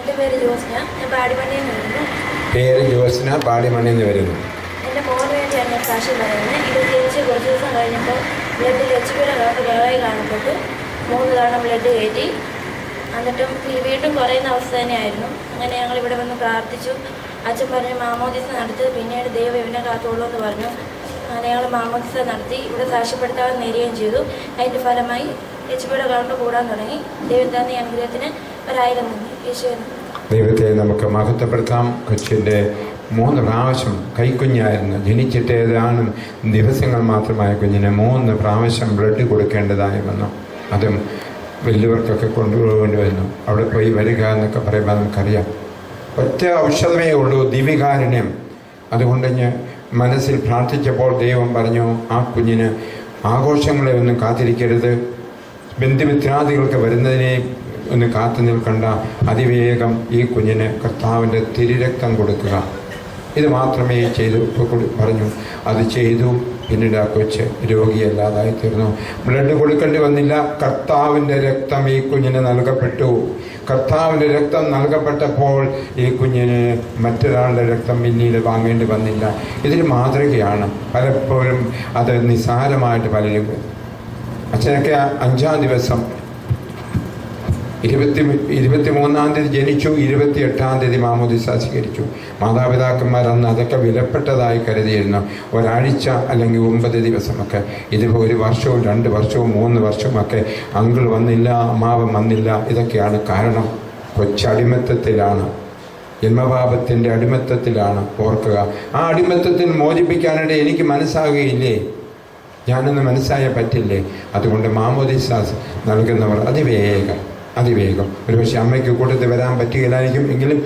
എൻ്റെ പേര് ജോസ്ന, ഞാൻ ബാടിമണ്ണിയിൽ നിന്ന് വരുന്നു. പേര് ജോസ്ന, ബാടിമണ്ണിയിൽ നിന്ന് വരുന്നു. എൻ്റെ മോന് വേണ്ടിയാണ് ഞാൻ സാക്ഷ്യം പറയുന്നത്. ഇത് ജനിച്ച് കുറച്ച് ദിവസം കഴിഞ്ഞപ്പോൾ ബ്ലഡിൽ HP കൗണ്ട് കുറവായി കാണപ്പെട്ടു. 3 തവണ ബ്ലഡ് കയറ്റി. എന്നിട്ടും വീണ്ടും കുറയുന്ന അവസ്ഥ തന്നെയായിരുന്നു. അങ്ങനെ ഞങ്ങളിവിടെ വന്ന് പ്രാർത്ഥിച്ചു. അച്ഛൻ പറഞ്ഞു മാമോദിസ നടത്തി, പിന്നീട് ദൈവം ഇവനെ കാത്തോളൂ എന്ന് പറഞ്ഞു. അങ്ങനെ ഞങ്ങൾ മാമോദിസ നടത്തി ഇവിടെ സാക്ഷ്യപ്പെടുത്താൻ നേരുകയും ചെയ്തു. അതിൻ്റെ ഫലമായി HP കൗണ്ട് കൂടാൻ തുടങ്ങി. ദൈവം തന്ന അനുഗ്രഹത്തിന് 1000 നന്ദി. യേശുവിന് ദൈവത്തെ നമുക്ക് മഹത്വപ്പെടുത്താം. കൊച്ചിൻ്റെ 3 പ്രാവശ്യം കൈക്കുഞ്ഞായിരുന്നു. ജനിച്ചിട്ട് ഏതാനും ദിവസങ്ങൾ മാത്രമായ കുഞ്ഞിന് 3 പ്രാവശ്യം ബ്ലഡ് കൊടുക്കേണ്ടതായി വന്നു. അതും വലിയവർക്കൊക്കെ കൊണ്ടുപോകേണ്ടി വന്നു. അവിടെ പോയി വരിക എന്നൊക്കെ പറയുമ്പോൾ നമുക്കറിയാം. ഒറ്റ ഔഷധമേ ഉള്ളൂ, ദിവികാരുണ്യം. അതുകൊണ്ട് ഞാൻ മനസ്സിൽ പ്രാർത്ഥിച്ചപ്പോൾ ദൈവം പറഞ്ഞു, ആ കുഞ്ഞിന് ആഘോഷങ്ങളെ ഒന്നും കാത്തിരിക്കരുത്, ബന്ധുമിത്രാദികൾക്ക് വരുന്നതിനെ ഒന്ന് കാത്തു നിൽക്കണ്ട, അതിവേഗം ഈ കുഞ്ഞിന് കർത്താവിൻ്റെ തിരുരക്തം കൊടുക്കുക. ഇത് മാത്രമേ ചെയ്തു പറഞ്ഞു. അത് ചെയ്തു. പിന്നീട് ആ കൊച്ച് രോഗിയല്ലാതായി തീർന്നു. ബ്ലഡ് കൊടുക്കേണ്ടി വന്നില്ല. കർത്താവിൻ്റെ രക്തം ഈ കുഞ്ഞിന് നൽകപ്പെട്ടു. കർത്താവിൻ്റെ രക്തം നൽകപ്പെട്ടപ്പോൾ ഈ കുഞ്ഞിന് മറ്റൊരാളുടെ രക്തം പിന്നീട് വാങ്ങേണ്ടി വന്നില്ല. ഇതിന് മാതൃകയാണ്. പലപ്പോഴും അത് നിസ്സാരമായിട്ട് പലരും. അച്ഛനൊക്കെ 5-ാം ദിവസം 23-ാം തീയതി ജനിച്ചു, 28-ാം തീയതി മാമോദിസ സ്വീകരിച്ചു. മാതാപിതാക്കന്മാർ അന്ന് അതൊക്കെ വിലപ്പെട്ടതായി കരുതിയിരുന്നു. ഒരാഴ്ച അല്ലെങ്കിൽ 9 ദിവസമൊക്കെ. ഇതിപ്പോൾ 1 വർഷവും 2 വർഷവും 3 വർഷമൊക്കെ അങ്കിൾ വന്നില്ല, അമ്മാവൻ വന്നില്ല. ഇതൊക്കെയാണ് കാരണം. കൊച്ചടിമത്തത്തിലാണ്, ജന്മപാപത്തിൻ്റെ അടിമത്തത്തിലാണ്. ഓർക്കുക, ആ അടിമത്തത്തിൽ മോചിപ്പിക്കാനായിട്ട് എനിക്ക് മനസ്സാകുകയില്ലേ? ഞാനൊന്ന് മനസ്സായ പറ്റില്ലേ? അതുകൊണ്ട് മാമോദിസ നൽകുന്നവർ അതിവേഗം ഒരുപക്ഷെ അമ്മയ്ക്ക് കൂട്ടത്തിൽ വരാൻ പറ്റുകയില്ലായിരിക്കും. എങ്കിലും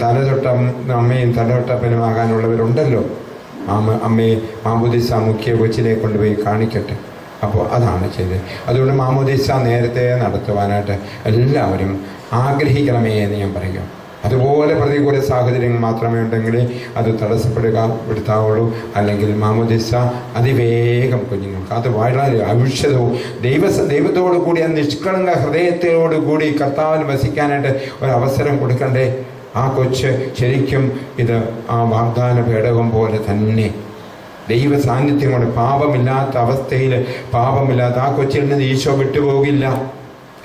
തലതൊട്ട അമ്മയും തലതൊട്ടപ്പനും ആകാനുള്ളവരുണ്ടല്ലോ. അമ്മയെ മാമോദിസ മുഖ്യ കൊച്ചിനെ കൊണ്ടുപോയി കാണിക്കട്ടെ. അപ്പോൾ അതാണ് ചെയ്തത്. അതുകൊണ്ട് മാമോദിസ നേരത്തെ നടത്തുവാനായിട്ട് എല്ലാവരും ആഗ്രഹിക്കണമേ എന്ന് ഞാൻ പറയുക. അതുപോലെ പ്രതികൂല സാഹചര്യങ്ങൾ മാത്രമേ ഉണ്ടെങ്കിൽ അത് തടസ്സപ്പെടുത്താവുള്ളൂ. അല്ലെങ്കിൽ മാമോദിസ അതിവേഗം കുഞ്ഞുങ്ങൾക്ക് അത് വളരെ ഔഷധവും ദൈവത്തോടു കൂടി ആ നിഷ്കളങ്ക ഹൃദയത്തോടു കൂടി കർത്താവിന് വസിക്കാനായിട്ട് ഒരവസരം കൊടുക്കണ്ടേ? ആ കൊച്ച് ശരിക്കും ഇത് ആ വാഗ്ദാന പേടകം പോലെ തന്നെ ദൈവ സാന്നിധ്യം കൊണ്ട് പാപമില്ലാത്ത അവസ്ഥയിൽ പാപമില്ലാത്ത ആ കൊച്ചിൽ നിന്ന് ഈശോ വിട്ടുപോകില്ല.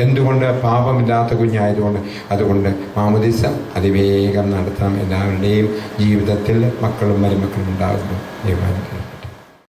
എന്തുകൊണ്ട്? പാപമില്ലാത്ത കുഞ്ഞായതുകൊണ്ട്. അതുകൊണ്ട് മാമോദിസ അതിവേഗം നടത്താം. എല്ലാവരുടെയും ജീവിതത്തിൽ മക്കളും മരുമക്കളും ഉണ്ടാകുന്നു. ദൈവം